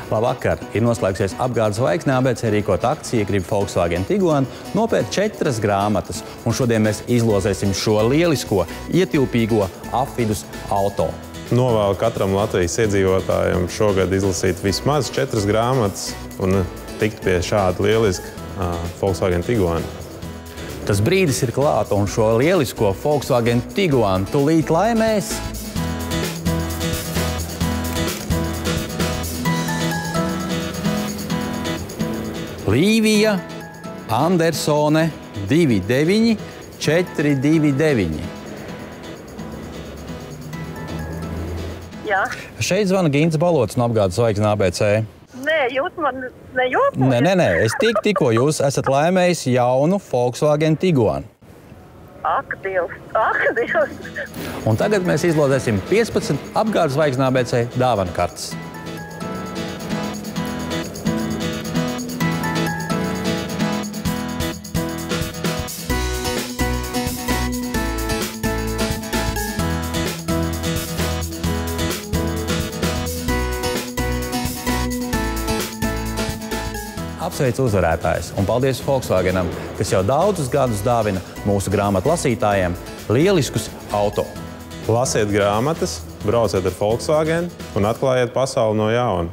Labvakar! Ir noslēgsies apgādes zvaigzne ABC rīkot akciju Grib Volkswagen Tiguan nopērt 4 grāmatas. Un šodien mēs izlozēsim šo lielisko, ietilpīgo apvidus auto. Novēlu katram Latvijas iedzīvotājam šogad izlasīt vismaz 4 grāmatas un tikt pie šāda lieliska Volkswagen Tiguan. Tas brīdis ir klāt, un šo lielisko Volkswagen Tiguan tūlīt laimēs Līvija Andersone 29 429. Jā. Šeit zvana Gints Balots no apgādes zvaigzne ABC. Nē, jūs man nejokojat? Nē. Es tikko jūs esat laimējis jaunu Volkswagen Tiguan. Ak, Dievs! Un tagad mēs izlozēsim 15 apgādes zvaigzne ABC dāvanu kartes. Apsveicu uzvarētājus un paldies Volkswagenam, kas jau daudzus gadus dāvina mūsu grāmatu lasītājiem lieliskus auto. Lasiet grāmatas, brauciet ar Volkswagen un atklājiet pasauli no jauna.